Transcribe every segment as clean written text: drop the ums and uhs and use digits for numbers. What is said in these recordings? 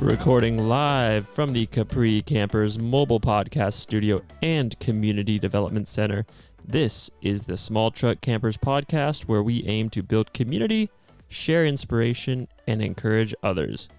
Recording live from the Capri Campers mobile podcast studio and community development center. This is the Small Truck Campers podcast, where we aim to build community, share inspiration, and encourage others.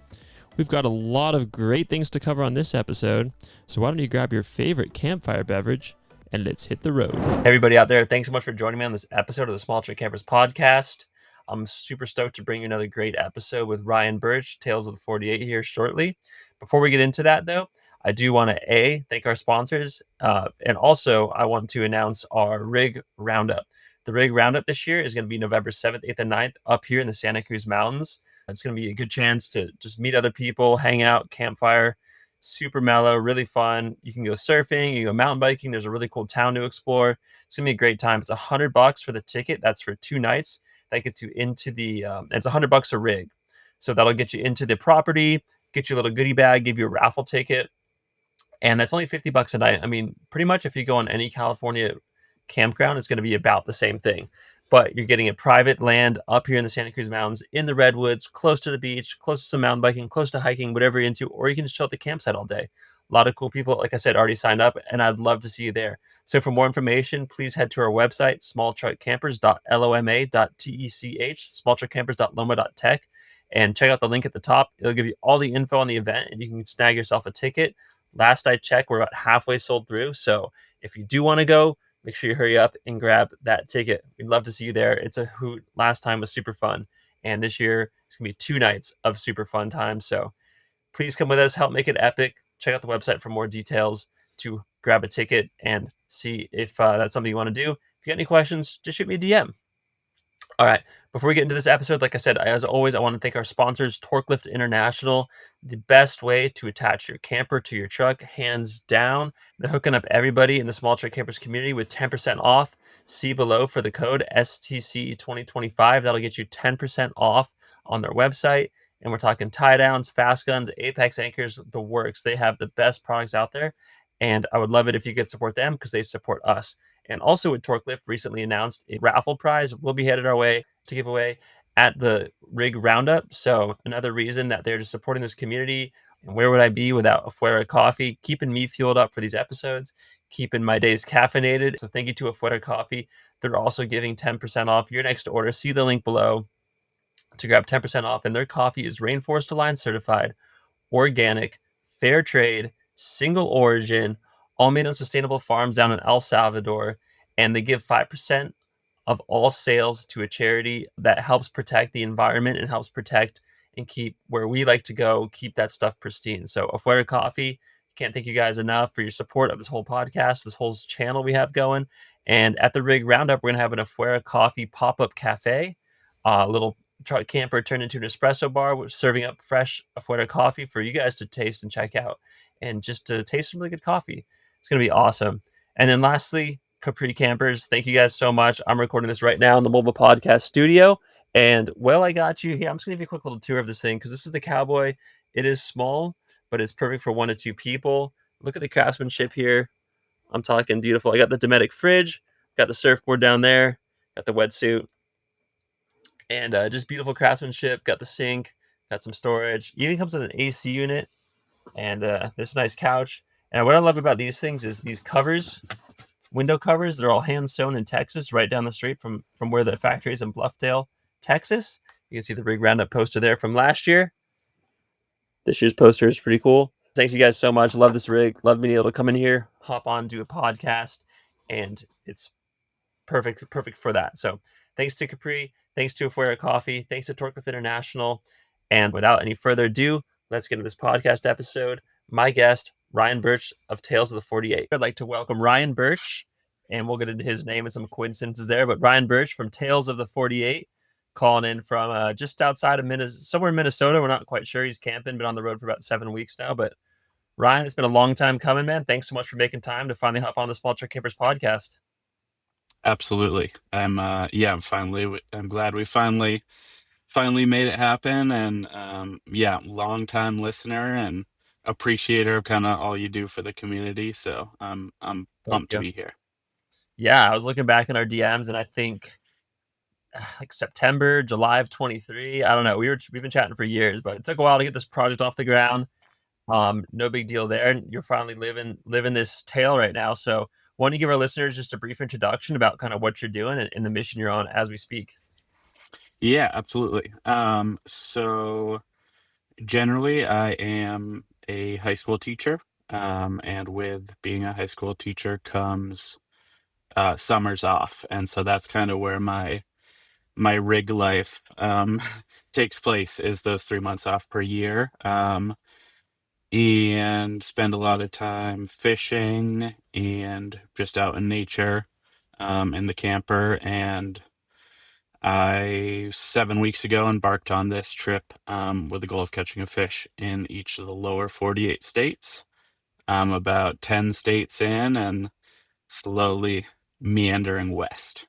We've got a lot of great things to cover on this episode, so why don't you grab your favorite campfire beverage and let's hit the road. Hey everybody out there, thanks so much for joining me on this episode of the Small Truck Campers podcast. I'm super stoked to bring you another great episode with Ryan Burch, Tales of the 48 here shortly. Before we get into that though, I do want to thank our sponsors, and also I want to announce our Rig Roundup. The Rig Roundup this year is going to be November 7th, 8th, and 9th up here in the Santa Cruz Mountains. It's going to be a good chance to just meet other people, hang out, campfire. Super mellow, really fun. You can go surfing, you can go mountain biking. There's a really cool town to explore. It's gonna be a great time. It's $100 for the ticket. That's for 2 nights. That gets you into the. It's $100 a rig, so that'll get you into the property, get you a little goodie bag, give you a raffle ticket, and that's only $50 a night. I mean, pretty much if you go on any California campground, it's going to be about the same thing. But you're getting a private land up here in the Santa Cruz Mountains, in the redwoods, close to the beach, close to some mountain biking, close to hiking, whatever you're into, or you can just chill at the campsite all day. A lot of cool people, like I said, already signed up, and I'd love to see you there. So for more information, please head to our website, smalltruckcampers.loma.tech, smalltruckcampers.loma.tech, and check out the link at the top. It'll give you all the info on the event, and you can snag yourself a ticket. Last I checked, we're about halfway sold through. So if you do want to go, make sure you hurry up and grab that ticket. We'd love to see you there. It's a hoot. Last time was super fun. And this year, it's going to be 2 nights of super fun time. So please come with us. Help make it epic. Check out the website for more details to grab a ticket and see if that's something you want to do. If you got any questions, just shoot me a DM. All right. Before we get into this episode, like I said, as always, I want to thank our sponsors, Torquelift International, the best way to attach your camper to your truck, hands down. They're hooking up everybody in the Small Truck Campers community with 10% off. See below for the code STC2025. That'll get you 10% off on their website. And we're talking tie downs, fast guns, Apex anchors, the works. They have the best products out there. And I would love it if you could support them because they support us. And also with Torquelift recently announced a raffle prize will be headed our way to give away at the Rig Roundup. So another reason that they're just supporting this community. And where would I be without a Fuera Coffee, keeping me fueled up for these episodes, keeping my days caffeinated. So thank you to a Fuera Coffee. They're also giving 10% off your next order. See the link below to grab 10% off. And their coffee is Rainforest Alliance certified, organic, fair trade, single origin, all made on sustainable farms down in El Salvador. And they give 5% of all sales to a charity that helps protect the environment and helps protect and keep where we like to go, keep that stuff pristine. So Afuera Coffee, can't thank you guys enough for your support of this whole podcast, this whole channel we have going. And at the Rig Roundup, we're going to have an Afuera Coffee pop-up cafe, a little truck camper turned into an espresso bar. We're serving up fresh Afuera coffee for you guys to taste and check out, and just to taste some really good coffee. It's going to be awesome. And then lastly, Capri Campers, thank you guys so much. I'm recording this right now in the mobile podcast studio. And well, I got you here. I'm just going to give you a quick little tour of this thing because this is the Cowboy. It is small, but it's perfect for 1 to 2 people. Look at the craftsmanship here. I'm talking beautiful. I got the Dometic fridge, got the surfboard down there, got the wetsuit, and just beautiful craftsmanship. Got the sink, got some storage. Even comes with an AC unit, and this nice couch. And what I love about these things is these covers, window covers. They're all hand sewn in Texas, right down the street from where the factory is in Bluffdale, Texas. You can see the Rig Roundup poster there from last year. This year's poster is pretty cool. Thanks you guys so much. Love this rig. Love being able to come in here, hop on, do a podcast, and it's perfect for that. So thanks to Capri, thanks to Afuera Coffee, thanks to Torquelift International. And without any further ado, let's get into this podcast episode. My guest, Ryan Burch of Tales of the 48. I'd like to welcome Ryan Burch, and we'll get into his name and some coincidences there. But Ryan Burch from Tales of the 48, calling in from just outside of somewhere in Minnesota. We're not quite sure. He's camping, been on the road for about 7 weeks now. But Ryan, it's been a long time coming, man. Thanks so much for making time to finally hop on the Small Truck Campers podcast. Absolutely. I'm glad we finally made it happen. And long time listener and appreciator of kind of all you do for the community. So I'm pumped to be here. Yeah, I was looking back in our DMs, and I think like September, July of 23. I don't know. We've been chatting for years, but it took a while to get this project off the ground. No big deal there. And you're finally living this tale right now. So why don't you give our listeners just a brief introduction about kind of what you're doing and the mission you're on as we speak? Yeah, absolutely. So generally, I am a high school teacher, and with being a high school teacher comes summers off, and so that's kind of where my rig life takes place is those 3 months off per year, and spend a lot of time fishing and just out in nature, in the camper. And I 7 weeks ago embarked on this trip with the goal of catching a fish in each of the lower 48 states. I'm about 10 states in and slowly meandering west.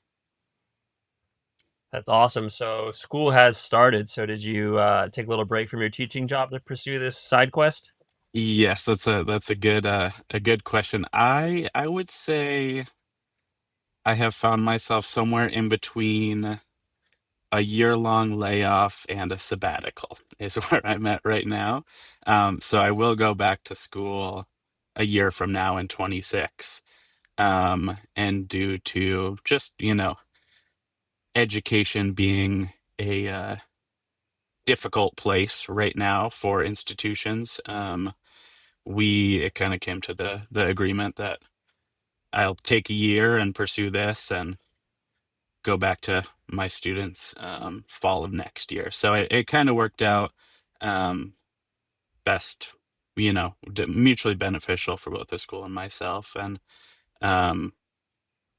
That's awesome. So school has started. So did you take a little break from your teaching job to pursue this side quest? Yes, that's a good question. I would say I have found myself somewhere in between a year-long layoff and a sabbatical is where I'm at right now. So I will go back to school a year from now in 26. And due to just, education being a difficult place right now for institutions, it kind of came to the agreement that I'll take a year and pursue this and go back to my students fall of next year. So it kind of worked out um, best, mutually beneficial for both the school and myself. And um,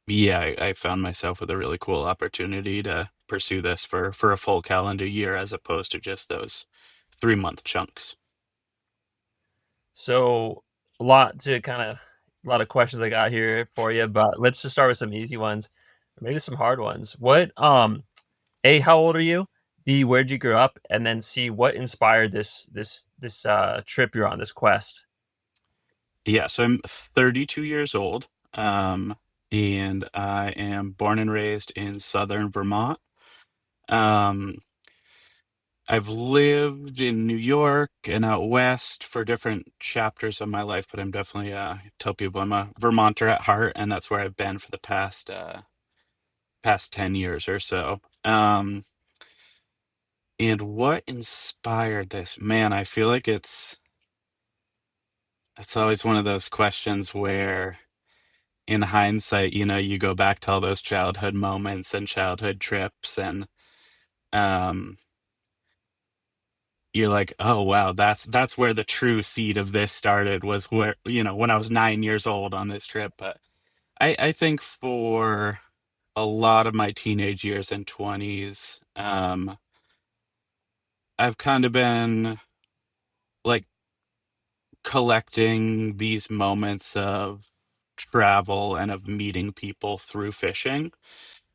yeah, I found myself with a really cool opportunity to pursue this for a full calendar year as opposed to just those 3 month chunks. So a lot of questions I got here for you, but let's just start with some easy ones, or maybe some hard ones. What A, how old are you? B, where'd you grow up? And then C, what inspired this trip you're on, this quest? Yeah, so I'm 32 years old, and I am born and raised in southern Vermont. Um, I've lived in New York and out west for different chapters of my life, but I'm definitely tell people I'm a Vermonter at heart, and that's where I've been for the past 10 years or so. And what inspired this? Man, I feel like it's always one of those questions where in hindsight, you go back to all those childhood moments and childhood trips and um you're like, "Oh, wow, that's where the true seed of this started was where, when I was 9 years old on this trip." But I think for a lot of my teenage years and 20s, I've kind of been like collecting these moments of travel and of meeting people through fishing.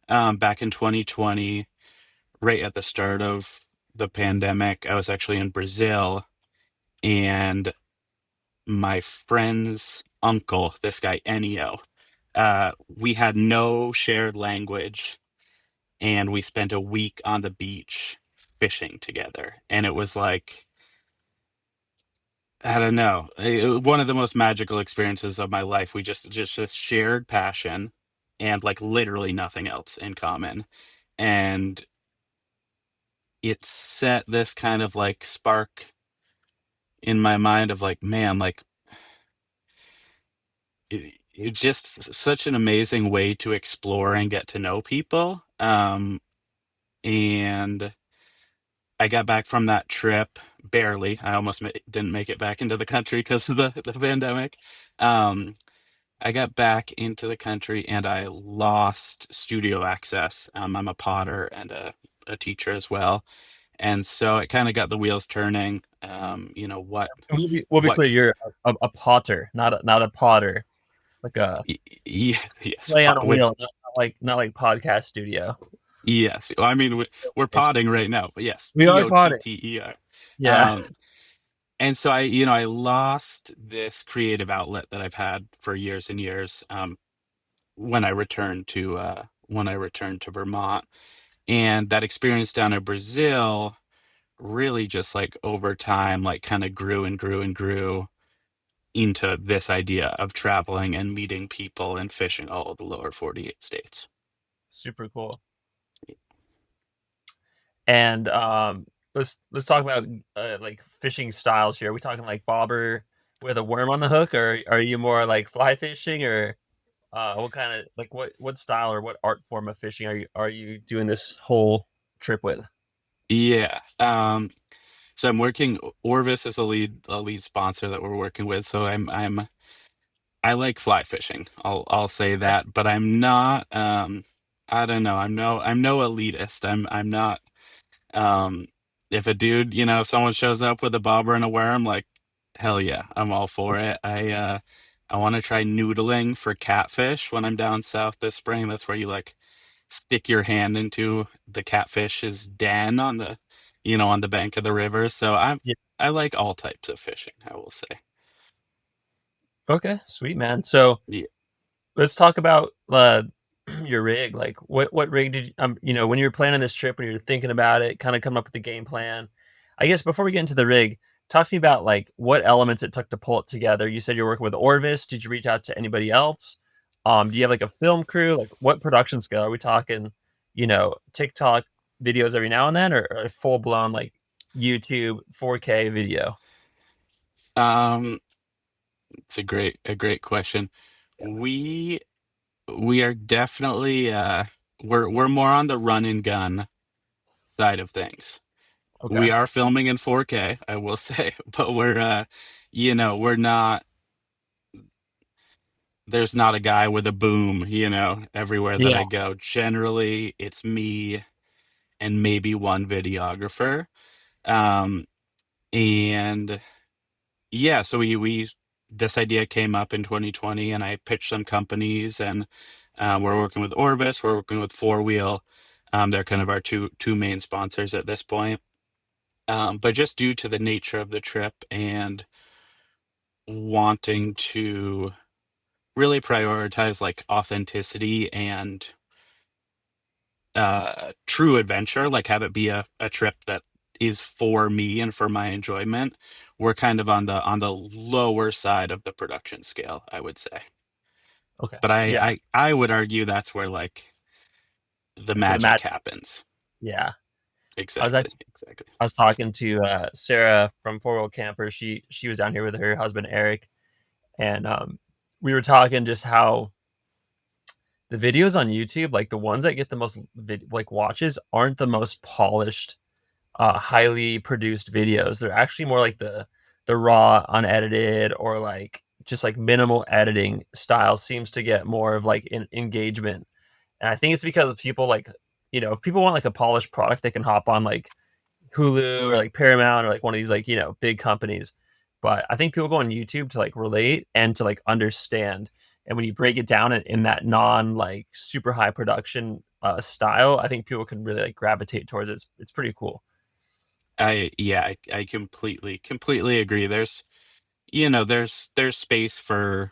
Back in 2020, right at the start of the pandemic, I was actually in Brazil, and my friend's uncle, this guy Ennio, we had no shared language, and we spent a week on the beach fishing together. And it was like, I don't know, one of the most magical experiences of my life. We just shared passion and like literally nothing else in common. And it set this kind of like spark in my mind of like, man, like it's just such an amazing way to explore and get to know people. And I got back from that trip barely. I almost didn't make it back into the country because of the pandemic. Um, I got back into the country and I lost studio access. I'm a potter and a teacher as well. And so it kind of got the wheels turning. We'll be What, clear, you're a potter, not a potter, like a yes, yes, play on a wheel, not like podcast studio. yes. Well, I mean, we're potting right now, but yes, We are potting. Potter. Yeah. Um, and so I lost this creative outlet that I've had for years and years, when I returned to Vermont. And that experience down in Brazil really just like over time, like kind of grew and grew and grew into this idea of traveling and meeting people and fishing all of the lower 48 states. Super cool. And let's talk about like fishing styles here. Are we talking like bobber with a worm on the hook, or are you more like fly fishing, or what kind of like what style or what art form of fishing are you doing this whole trip with? Yeah. So I'm working Orvis is a lead sponsor that we're working with. So I like fly fishing. I'll say Okay. that, but I'm not I don't know. I'm no elitist. I'm not um if a dude, if someone shows up with a bobber and a worm, like hell yeah, I'm all for it. I want to try noodling for catfish when I'm down south this spring. That's where you like stick your hand into the catfish's den on the bank of the river. So Yeah. I like all types of fishing, I will say. Okay. Sweet, man. So Yeah. let's talk about your rig. Like, what rig did when you were planning this trip, when you were thinking about it, kind of coming up with the game plan? I guess before we get into the rig, talk to me about like what elements it took to pull it together. You said you're working with Orvis. Did you reach out to anybody else? Do you have like a film crew? Like, what production scale are we talking? TikTok videos every now and then, or full blown like YouTube 4K video? Um, it's a great question. We we are definitely we're more on the run and gun side of things. We Okay. are filming in 4K, I will say, but we're not there's not a guy with a boom, everywhere that Yeah. I go. Generally, it's me and maybe one videographer. Um, and yeah, so we this idea came up in 2020, and I pitched some companies, and we're working with Orbis, we're working with Four Wheel. They're kind of our two main sponsors at this point. But just due to the nature of the trip and wanting to really prioritize like authenticity and true adventure, like have it be a trip that is for me and for my enjoyment, we're kind of on the lower side of the production scale, I would say. Okay. But I Yeah. I, I would argue that's where like the That's where the magic match. happens. Yeah. I was Exactly, actually exactly. I was talking to Sarah from Four Wheel Camper. She was down here with her husband Eric, and we were talking just how the videos on YouTube, like the ones that get the most like watches, aren't the most polished, highly produced videos. They're actually more like the raw, unedited, or like just like minimal editing style seems to get more of like engagement. And I think it's because people like if people want like a polished product, they can hop on like Hulu or like Paramount or like one of these like big companies. But I think people go on YouTube to like relate and to like understand. And when you break it down in that non like super high production style, I think people can really like gravitate towards it. It's pretty cool. I completely agree. There's space for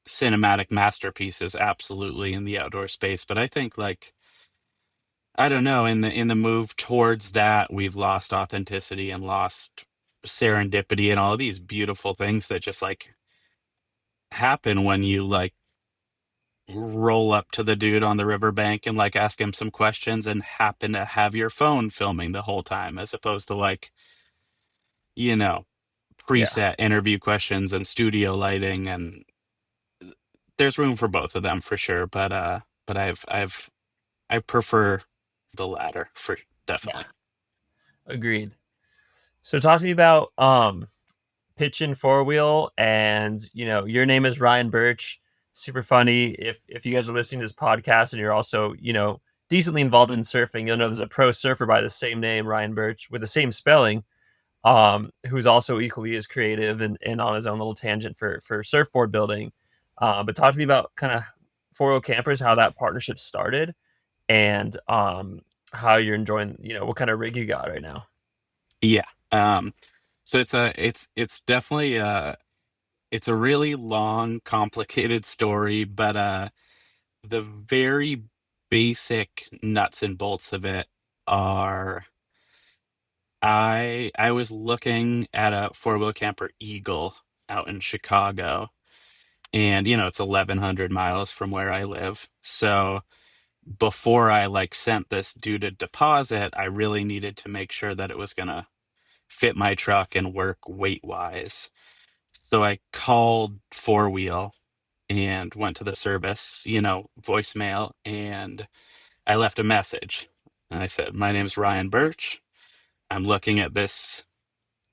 cinematic masterpieces, absolutely, in the outdoor space, but I think like I don't know, in the move towards that, we've lost authenticity and lost serendipity and all of these beautiful things that just like happen when you like roll up to the dude on the riverbank and like ask him some questions and happen to have your phone filming the whole time, as opposed to like, you know, Yeah. preset interview questions and studio lighting. And there's room for both of them for sure, but I prefer the latter for Yeah. definitely. Agreed. So talk to me about pitching Four Wheel, and your name is Ryan Burch. Super funny. If you guys are listening to this podcast and you're also decently involved in surfing, you'll know there's a pro surfer by the same name, Ryan Burch, with the same spelling, who's also equally as creative and on his own little tangent for surfboard building. But talk to me about kind of Four Wheel Campers, how that partnership started, and how you're enjoying what kind of rig you got right now. Yeah. So it's definitely it's a really long, complicated story, but the very basic nuts and bolts of it are I was looking at a four-wheel camper Eagle out in Chicago, and it's 1,100 miles from where I live. So before I like sent this due to deposit, I really needed to make sure that it was gonna fit my truck and work weight wise. So I called Four Wheel and went to the service, voicemail, and I left a message. And I said, "My name's Ryan Burch. I'm looking at this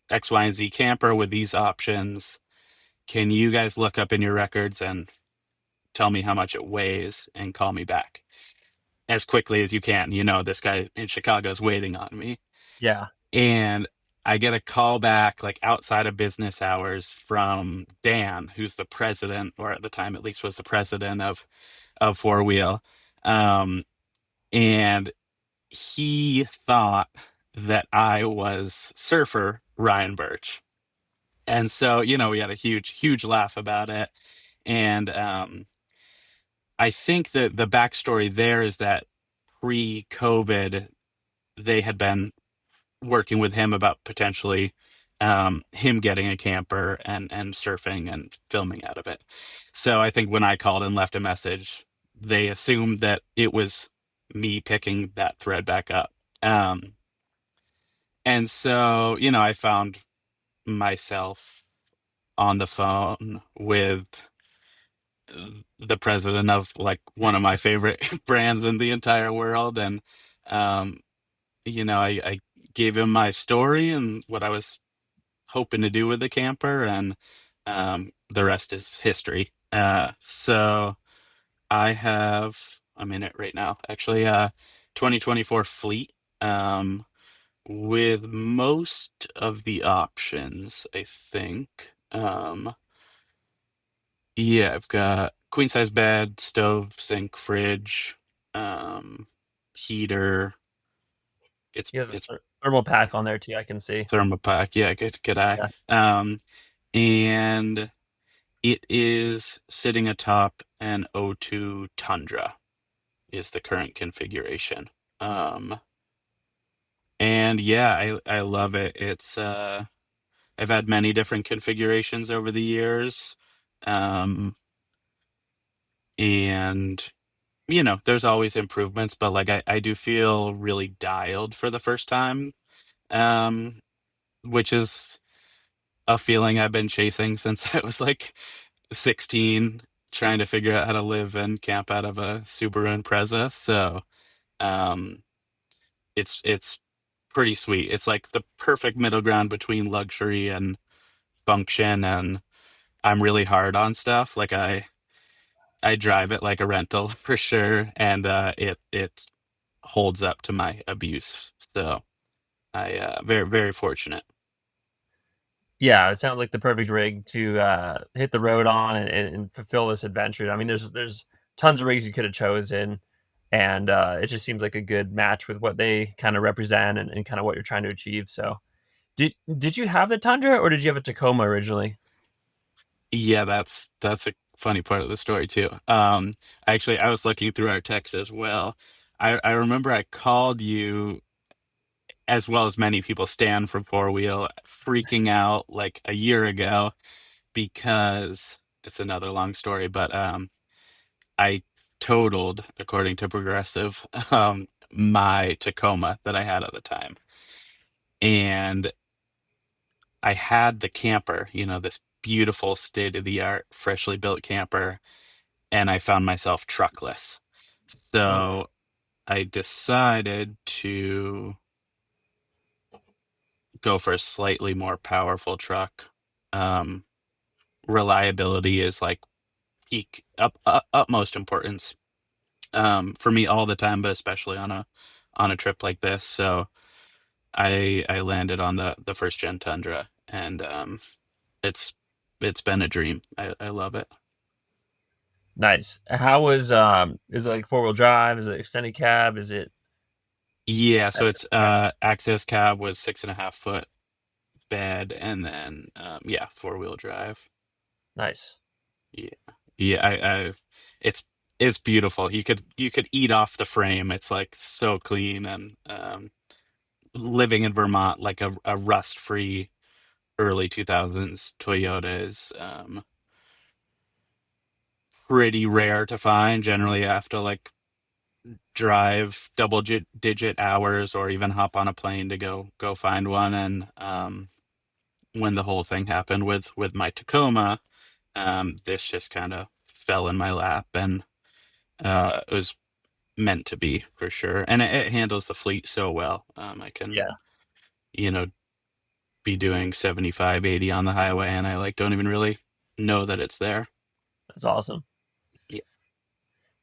X, Y, and Z camper with these options. Can you guys look up in your records and tell me how much it weighs and call me back as quickly as you can? This guy in Chicago is waiting on me." Yeah. And I get a call back like outside of business hours from Dan, who's the president, or at the time at least was the president of Four Wheel. And he thought that I was surfer Ryan Burch. And so, we had a huge, huge laugh about it. And I think that the backstory there is that pre-COVID, they had been working with him about potentially him getting a camper and surfing and filming out of it. So I think when I called and left a message, they assumed that it was me picking that thread back up. Um, and so, I found myself on the phone with the president of like one of my favorite brands in the entire world. And, um, I gave him my story and what I was hoping to do with the camper, and the rest is history. So I'm in it right now, actually. 2024 Fleet, with most of the options, I think. Yeah, I've got queen size bed, stove, sink, fridge, um, heater. It's You have a it's thermal pack on there too, I can see. thermopack. Yeah, good eye. Yeah. And it is sitting atop an O2 Tundra is the current configuration. Um, and yeah, I love it. It's I've had many different configurations over the years. Um, and there's always improvements, but like I do feel really dialed for the first time. Um, which is a feeling I've been chasing since I was like 16, trying to figure out how to live and camp out of a Subaru Impreza. So, um, it's pretty sweet. It's like the perfect middle ground between luxury and function, and I'm really hard on stuff. Like I drive it like a rental for sure, and it holds up to my abuse. So I very very fortunate. Yeah, it sounds like the perfect rig to hit the road on and fulfill this adventure. I mean, there's tons of rigs you could have chosen, and it just seems like a good match with what they kind of represent and kind of what you're trying to achieve. So, did you have the Tundra or did you have a Tacoma originally? Yeah, that's a funny part of the story too. Actually, I was looking through our text as well. I remember I called you, as well as many people, Stan from Four Wheel, freaking out like a year ago because it's another long story, but I totaled, according to Progressive, my Tacoma that I had at the time. And I had the camper, this beautiful state of the art, freshly built camper, and I found myself truckless. Oof. So I decided to go for a slightly more powerful truck. Um, Reliability is like utmost importance for me all the time, but especially on a trip like this. So I landed on the first gen Tundra, and it's it's been a dream. I love it. Nice. How was is it like four-wheel drive? Is it extended cab? Is it Yeah, so access it's cab? access cab with 6.5 foot bed, and then yeah, four-wheel drive. Nice. Yeah, yeah. It's it's beautiful. You could eat off the frame. It's like so clean, and living in Vermont, like a rust-free early 2000s Toyota is pretty rare to find. Generally, you have to like drive double digit hours or even hop on a plane to go find one. And when the whole thing happened with my Tacoma, this just kind of fell in my lap, and it was meant to be for sure. And it handles the fleet so well. I can, Yeah, you know, be doing 75, 80 on the highway, and I like don't even really know that it's there. that's awesome. Yeah.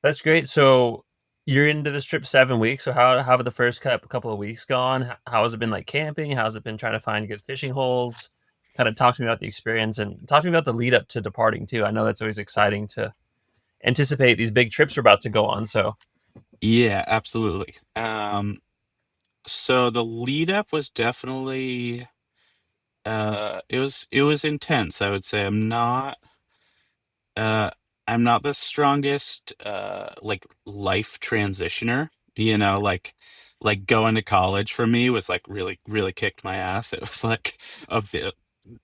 That's great. So you're into this trip 7 weeks. So how have the first couple of weeks gone? How has it been like camping? How's it been trying to find good fishing holes? Kind of talk to me about the experience and talk to me about the lead up to departing too. I know that's always exciting to anticipate these big trips we're about to go on. So Yeah, absolutely. So the lead up was definitely it was intense, I would say. Uh I'm not the strongest like life transitioner, like going to college for me was like really really kicked my ass. It was like a bit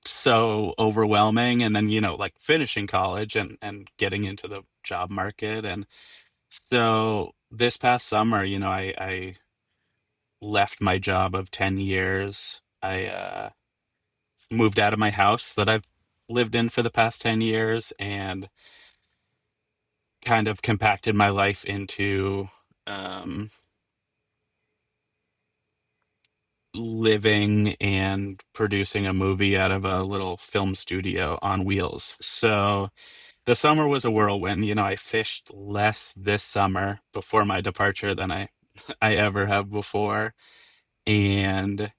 so overwhelming, and then like finishing college and getting into the job market. And so this past summer, I left my job of 10 years. I moved out of my house that I've lived in for the past 10 years and kind of compacted my life into um, living and producing a movie out of a little film studio on wheels. So the summer was a whirlwind. I fished less this summer before my departure than I ever have before, and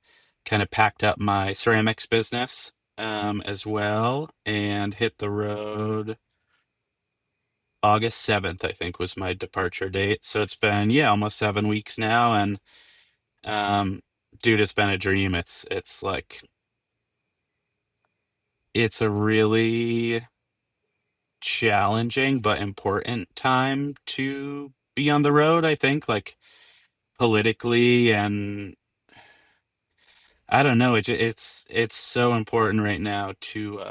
kind of packed up my ceramics business as well, and hit the road August 7th, I think was my departure date. So it's been, yeah, almost 7 weeks now. And um, dude, it's been a dream. It's like, it's a really challenging but important time to be on the road, I think, like politically. And I don't know, it's so important right now to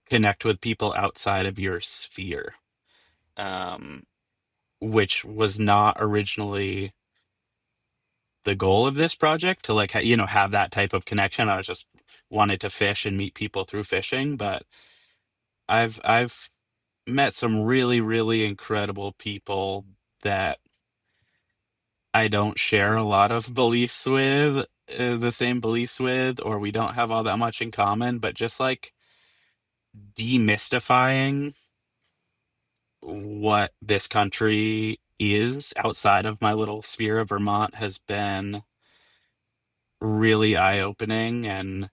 connect with people outside of your sphere, um, which was not originally the goal of this project to like have that type of connection. I was just wanted to fish and meet people through fishing, but I've met some really really incredible people that I don't share a lot of beliefs with, the same beliefs with, or we don't have all that much in common, but just like demystifying what this country is outside of my little sphere of Vermont has been really eye-opening. And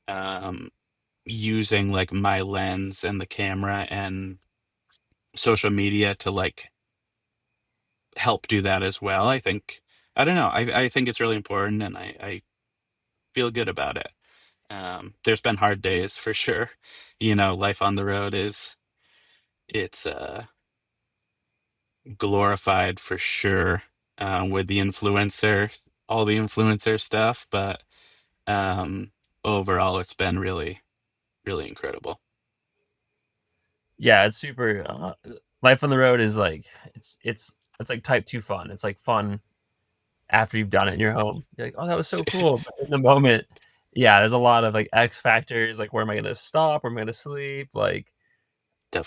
um, using like my lens and the camera and social media to like help do that as well. I don't know. I think it's really important, and I feel good about it. There's been hard days for sure. Life on the road it's glorified for sure, with all the influencer stuff, but um, overall, it's been really, really incredible. yeah, it's super. Life on the road is like it's like type two fun. It's like fun after you've done it in your home. You're like, oh, that was so cool. But in the moment, yeah, there's a lot of like X factors. Like, where am I going to stop? Where am I going to sleep? Like,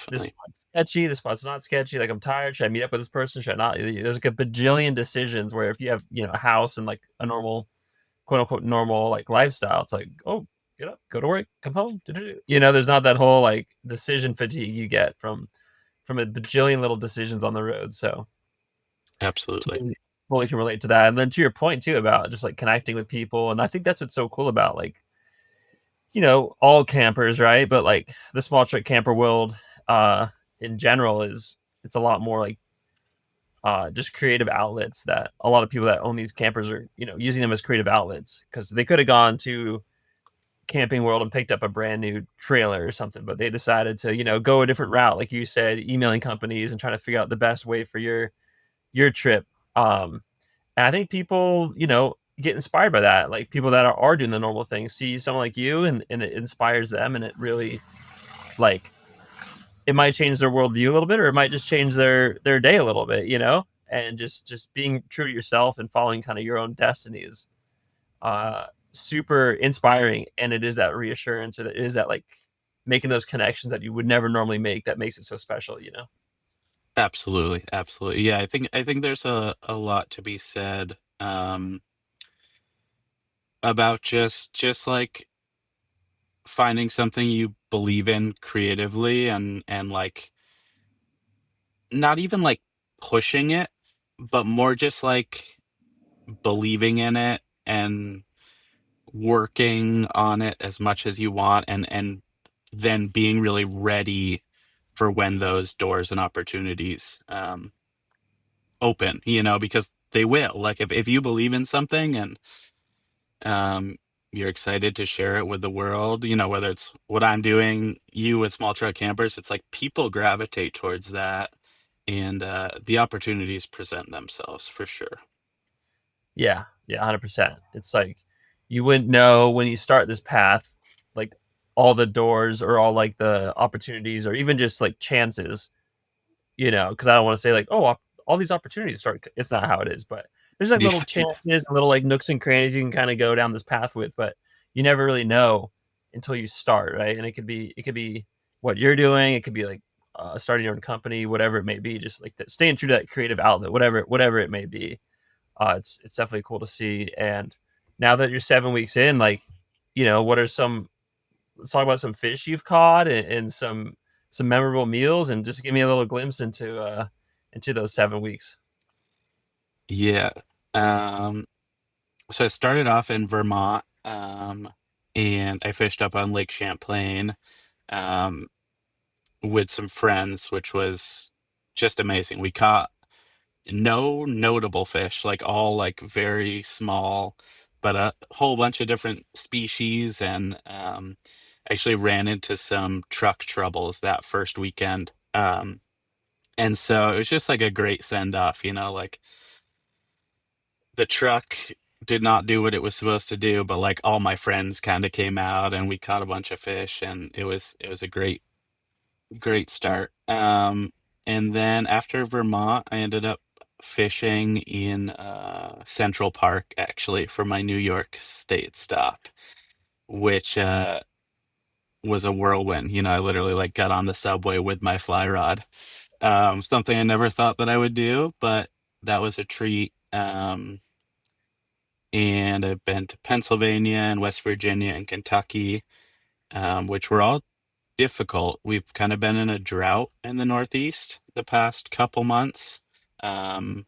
this Definitely. spot's sketchy. This spot's not sketchy. Like, I'm tired. Should I meet up with this person? Should I not? There's like a bajillion decisions where if you have a house and like a normal quote unquote normal like lifestyle, it's like, oh, get up, go to work, come home. There's not that whole like decision fatigue you get from a bajillion little decisions on the road. So Absolutely. totally, totally can relate to that. And then to your point too about just like connecting with people, and I think that's what's so cool about like all campers, right? But like the small truck camper world, uh, in general is it's a lot more like just creative outlets that a lot of people that own these campers are using them as creative outlets because they could have gone to Camping World and picked up a brand new trailer or something, but they decided to, go a different route, like you said, emailing companies and trying to figure out the best way for your trip. And I think people, get inspired by that. Like people that are doing the normal things see someone like you, and it inspires them, and it really like it might change their worldview a little bit, or it might just change their day a little bit, and just being true to yourself and following kind of your own destiny is super inspiring. And it is that reassurance, or it is that like making those connections that you would never normally make that makes it so special. Absolutely, absolutely. Yeah, I think there's a lot to be said about just like finding something you believe in creatively and like not even like pushing it, but more just like believing in it and working on it as much as you want and then being really ready for when those doors and opportunities open, because they will. Like if you believe in something and um you're excited to share it with the world, whether it's what I'm doing, you with small truck campers, it's like people gravitate towards that and the opportunities present themselves for sure. Yeah, yeah, 100%. It's like you wouldn't know when you start this path, like all the doors or all like the opportunities or even just like chances, because I don't want to say like, oh, all these opportunities start. It's not how it is, but there's like Yeah, little yeah, chances and little like nooks and crannies you can kind of go down this path with, but you never really know until you start, right? And it could be what you're doing. It could be like starting your own company, whatever it may be. Just like that, staying true to that creative outlet, whatever it may be. It's definitely cool to see. And now that you're 7 weeks in, like, what are some? Let's talk about some fish you've caught and some memorable meals, and just give me a little glimpse into those 7 weeks. yeah. Um, so I started off in Vermont, and I fished up on Lake Champlain, um, with some friends, which was just amazing. We caught no notable fish, like all like very small, but a whole bunch of different species, and actually ran into some truck troubles that first weekend. And so it was just like a great send off, like the truck did not do what it was supposed to do, but like all my friends kind of came out and we caught a bunch of fish and it was a great start. And then after Vermont, I ended up fishing in Central Park actually for my New York State stop, which was a whirlwind. I literally like got on the subway with my fly rod. Something I never thought that I would do, but that was a treat. And I've been to Pennsylvania and West Virginia and Kentucky, which were all difficult. We've kind of been in a drought in the Northeast the past couple months. Um,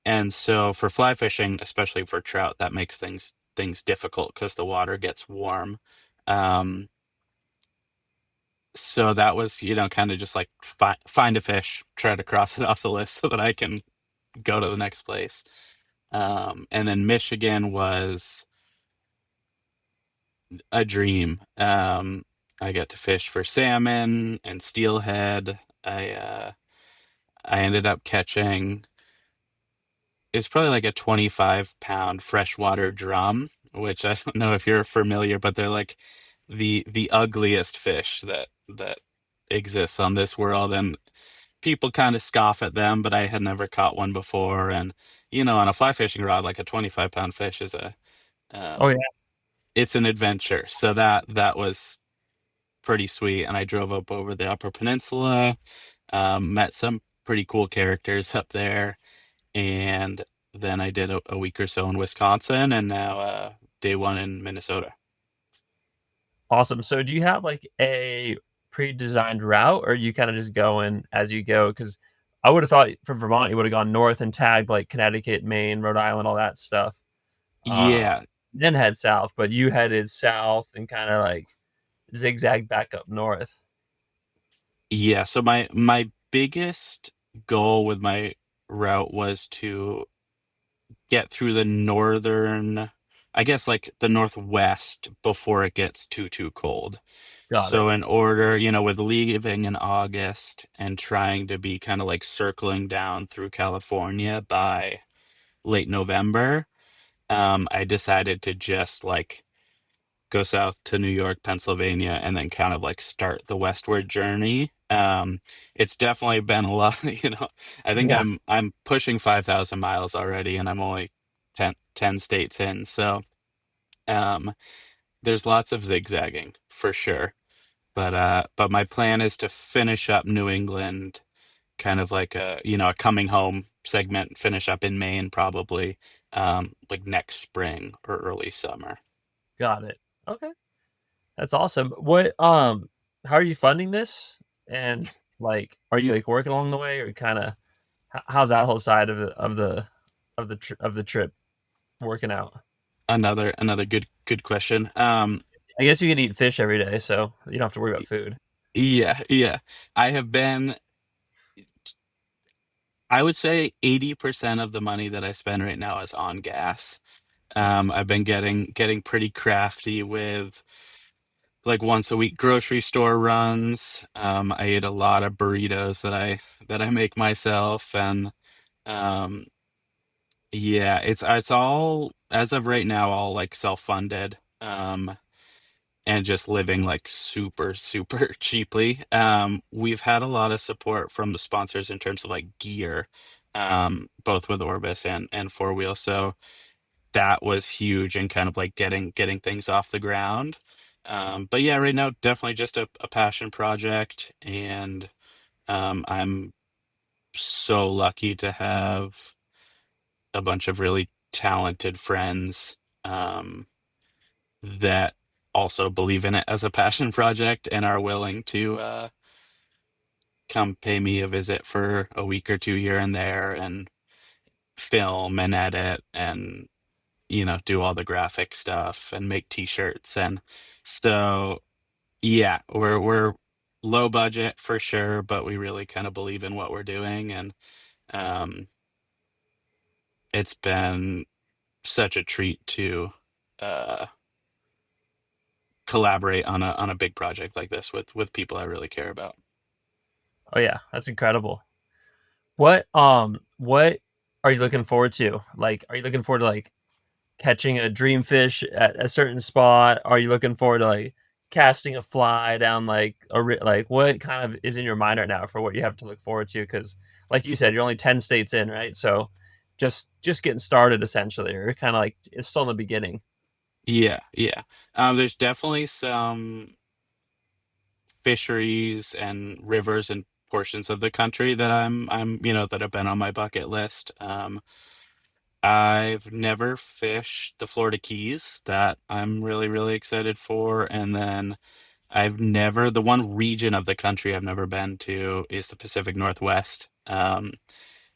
and so for fly fishing, especially for trout, that makes things difficult because the water gets warm. Um, so that was, kind of just like find a fish, try to cross it off the list so that I can go to the next place. And then Michigan was a dream. I got to fish for salmon and steelhead. I ended up catching it's probably like a 25-pound freshwater drum, which I don't know if you're familiar, but they're like the ugliest fish that exists on this world, and people kind of scoff at them, but I had never caught one before, and on a fly fishing rod, like a 25-pound fish is Oh yeah, um, it's an adventure. So that was pretty sweet, and I drove up over the Upper Peninsula, met some pretty cool characters up there, and then I did a week or so in Wisconsin, and now day one in Minnesota. awesome. So do you have like a pre-designed route, or you kind of just going as you go? Because I would have thought from Vermont you would have gone north and tagged like Connecticut, Maine, Rhode Island, all that stuff. Uh, Yeah, then head south, but you headed south and kind of like zigzag back up north. yeah. So my biggest goal with my route was to get through the northern I guess like the Northwest before it gets too cold. Got it. So in order, with leaving in August and trying to be kind of like circling down through California by late November, I decided to just like go south to New York, Pennsylvania, and then kind of like start the westward journey. It's definitely been a lot, I think Yeah. I'm pushing 5,000 miles already and I'm only ten states in. So, um, there's lots of zigzagging for sure. But my plan is to finish up New England, kind of like a coming home segment, finish up in Maine probably, like next spring or early summer. Got it. Okay. That's awesome. How are you funding this? And like, are you like working along the way, or kind of how's that whole side of the trip working out? Another good question. I guess you can eat fish every day, so you don't have to worry about food. Yeah, yeah. I have been, I would say 80% of the money that I spend right now is on gas. I've been getting pretty crafty with like once a week grocery store runs. I ate a lot of burritos that I make myself, and um, yeah, it's all as of right now all like self-funded. And just living like super cheaply. We've had a lot of support from the sponsors in terms of like gear, both with Orbis and Four Wheel. So that was huge and kind of like getting things off the ground. But yeah, right now definitely just a passion project, and I'm so lucky to have a bunch of really talented friends. That also believe in it as a passion project and are willing to come pay me a visit for a week or two here and there and film and edit and do all the graphic stuff and make t-shirts. And so yeah, we're low budget for sure, but we really kind of believe in what we're doing. And um it's been such a treat to uh collaborate on a big project like this with people I really care about. Oh yeah, that's incredible. What are you looking forward to? Like, are you looking forward to like catching a dreamfish at a certain spot? Are you looking forward to like casting a fly down like like what kind of is in your mind right now for what you have to look forward to? Because like you said, you're only 10 states in, right? So just getting started essentially, or kind of like it's still in the beginning. Yeah, yeah. There's definitely some fisheries and rivers and portions of the country that that have been on my bucket list. I've never fished the Florida Keys that I'm really excited for. And then the one region of the country I've never been to is the Pacific Northwest.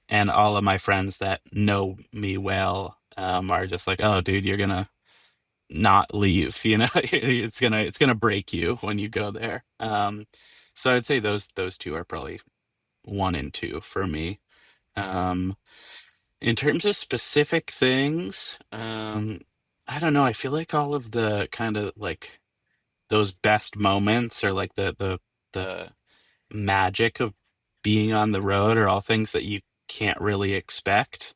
And all of my friends that know me well, are just like, oh, dude, you're gonna not leave, it's gonna break you when you go there. So I'd say those two are probably one and two for me. um in terms of specific things, I don't know, I feel like all of the kind of like those best moments or like the magic of being on the road are all things that you can't really expect,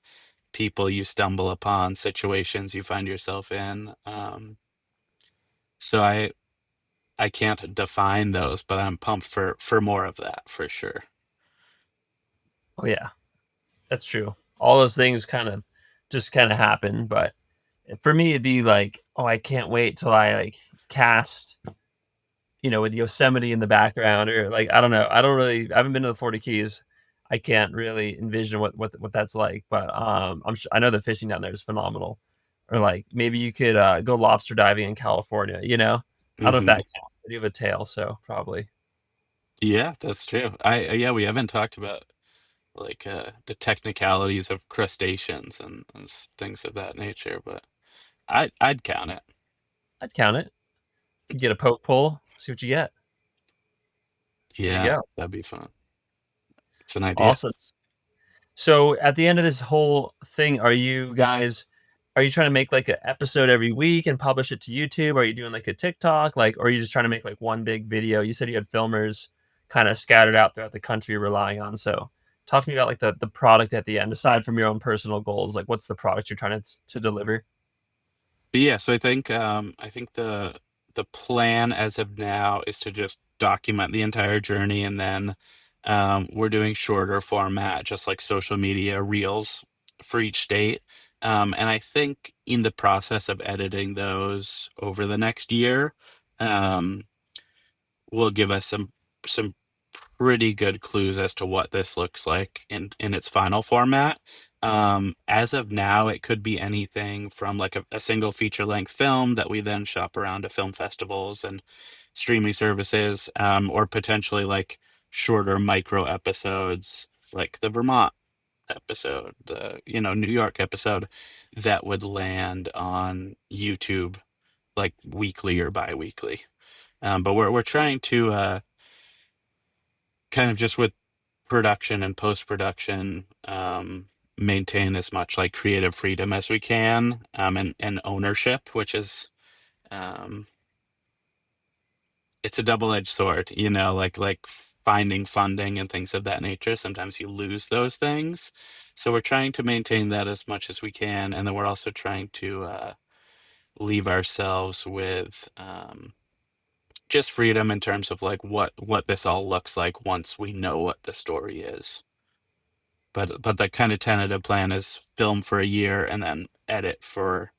people you stumble upon, situations you find yourself in. So I can't define those, but I'm pumped for more of that for sure. Oh yeah, that's true. All those things kind of happen, but for me it'd be like, oh, I can't wait till I like cast, with Yosemite in the background, or like I don't know. I haven't been to the 40 Keys. I can't really envision what that's like, but I know the fishing down there is phenomenal. Or like maybe you could go lobster diving in California. I don't know if that Hmm. counts. But you have a tail, so probably. Yeah, that's true. Yeah, we haven't talked about like the technicalities of crustaceans and things of that nature, but I'd count it. I'd count it. You get a poke pull, see what you get. There you Yeah, go. that'd be fun. It's an idea. Awesome. So at the end of this whole thing, are you guys are you trying to make like an episode every week and publish it to YouTube? Are you doing like a TikTok? Like, or are you just trying to make like one big video? You said you had filmers kind of scattered out throughout the country you're relying on. So talk to me about like the product at the end, aside from your own personal goals. Like, what's the product you're trying to deliver? But yeah, so I think the plan as of now is to just document the entire journey, and then we're doing shorter format, just like social media reels for each state. And I think in the process of editing those over the next year, um, will give us some pretty good clues as to what this looks like in its final format. As of now, it could be anything from like a single feature length film that we then shop around to film festivals and streaming services, or potentially like shorter micro episodes, like the Vermont episode, the New York episode, that would land on YouTube like weekly or bi-weekly. But we're trying to kind of just with production and post production, maintain as much like creative freedom as we can, and ownership, which is um, it's a double edged sword, like finding funding and things of that nature. Sometimes you lose those things, so we're trying to maintain that as much as we can, and then we're also trying to leave ourselves with just freedom in terms of like what this all looks like once we know what the story is. But the kind of tentative plan is film for a year and then edit for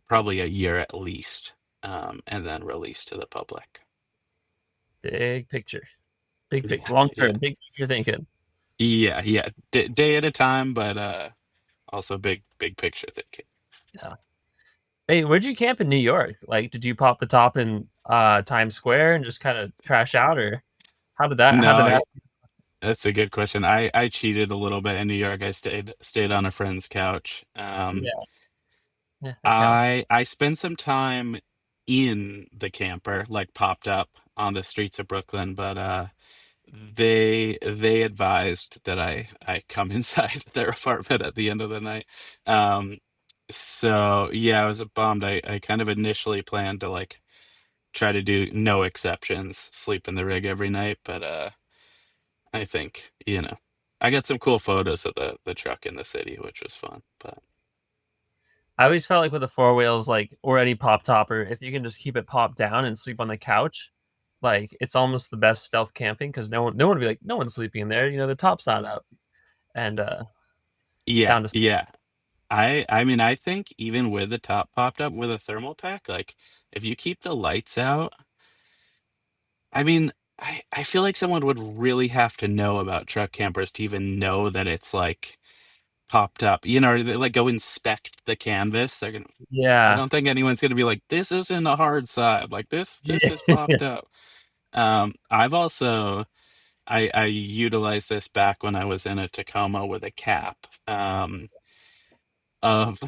probably a year at least, and then release to the public. Big picture, big Yeah, pic, long yeah, term, big picture thinking. yeah, yeah. Day at a time, but also big picture thinking. Yeah. Hey, where'd you camp in New York? Like, did you pop the top in Times Square and just kind of crash out, or how did No, that? that's a good question. I cheated a little bit in New York. I stayed on a friend's couch. Yeah, yeah, that counts. I spent some time in the camper, like popped up on the streets of Brooklyn, but they advised that I come inside their apartment at the end of the night. Um, so yeah, I was bummed. I kind of initially planned to like try to do no exceptions, sleep in the rig every night, but I think, I got some cool photos of the truck in the city, which was fun. But I always felt like with the four wheels, like or any pop topper, if you can just keep it popped down and sleep on the couch, like it's almost the best stealth camping because no one would be like, no one's sleeping in there. You know, the top's not up and yeah, down to yeah. I mean, I think even with the top popped up with a thermal pack, like if you keep the lights out, I mean, I feel like someone would really have to know about truck campers to even know that it's like popped up. Or they like go inspect the canvas. I yeah, don't think anyone's gonna be like, this isn't a hard side. Like this is yeah, popped up. I've also I utilized this back when I was in a Tacoma with a cap. Of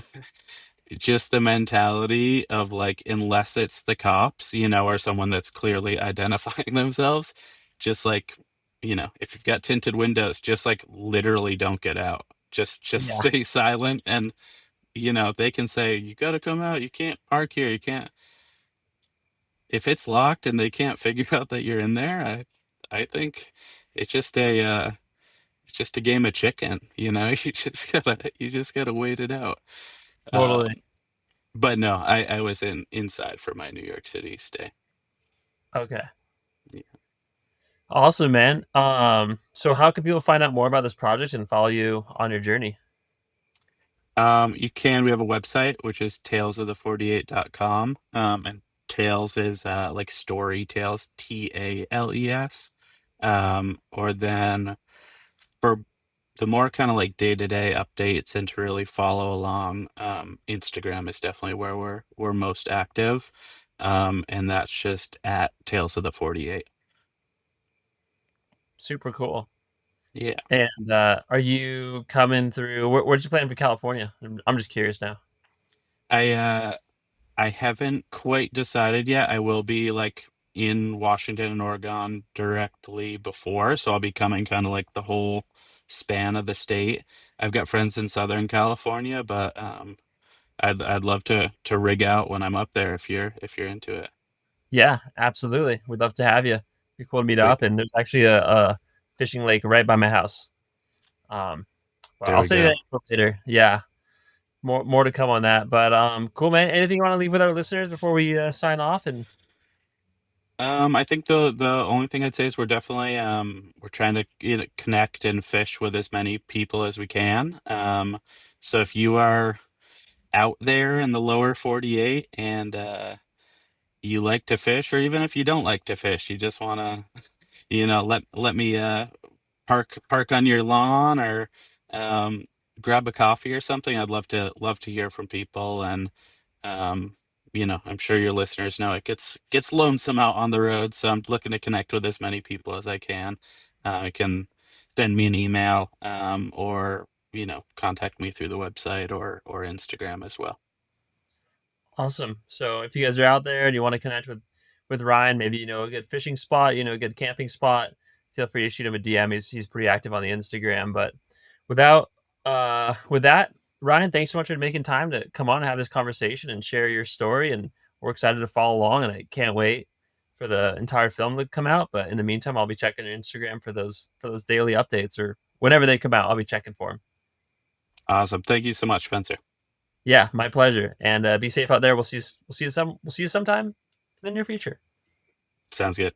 just the mentality of like, unless it's the cops, or someone that's clearly identifying themselves, just like, if you've got tinted windows, just like literally don't get out. Just yeah. stay silent, and they can say, you got to come out, you can't park here, you can't. If it's locked and they can't figure out that you're in there, I think it's just a game of chicken, you just gotta wait it out. Totally. Um, But no, I was inside for my New York City stay. Okay. Yeah. Awesome, man. So how can people find out more about this project and follow you on your journey? We have a website, which is talesofthe48.com. And Tales is like story tales, Tales. Or then for the more kind of like day-to-day updates and to really follow along, Instagram is definitely where we're most active. And that's just at Tales of the 48. Super cool. Yeah. And are you coming through? Where'd you plan for California? I'm just curious now. I I haven't quite decided yet. I will be like in Washington and Oregon directly before, so I'll be coming kind of like the whole span of the state. I've got friends in Southern California, but I'd love to rig out when I'm up there if you're into it. Yeah, absolutely. We'd love to have you. Be cool to meet Sweet. up. And there's actually a fishing lake right by my house. Um, but There I'll we send you go. that info later. Yeah, more to come on that. But cool, man. Anything you want to leave with our listeners before we sign off? And I think the only thing I'd say is we're definitely we're trying to connect and fish with as many people as we can. So if you are out there in the lower 48 and you like to fish, or even if you don't like to fish, you just want to, let me park on your lawn or um, grab a coffee or something. I'd love to hear from people, and um, I'm sure your listeners know it gets lonesome out on the road, so I'm looking to connect with as many people as I can. You can send me an email, or contact me through the website or Instagram as well. awesome. So if you guys are out there and you want to connect with Ryan, maybe you know a good fishing spot, you know a good camping spot, feel free to shoot him a DM. He's pretty active on the Instagram. But with that, Ryan, thanks so much for making time to come on and have this conversation and share your story. And we're excited to follow along, and I can't wait for the entire film to come out. But in the meantime, I'll be checking your Instagram for those daily updates, or whenever they come out, I'll be checking for them. Awesome. Thank you so much, Spencer. Yeah, my pleasure. And be safe out there. We'll see you sometime in the near future. Sounds good.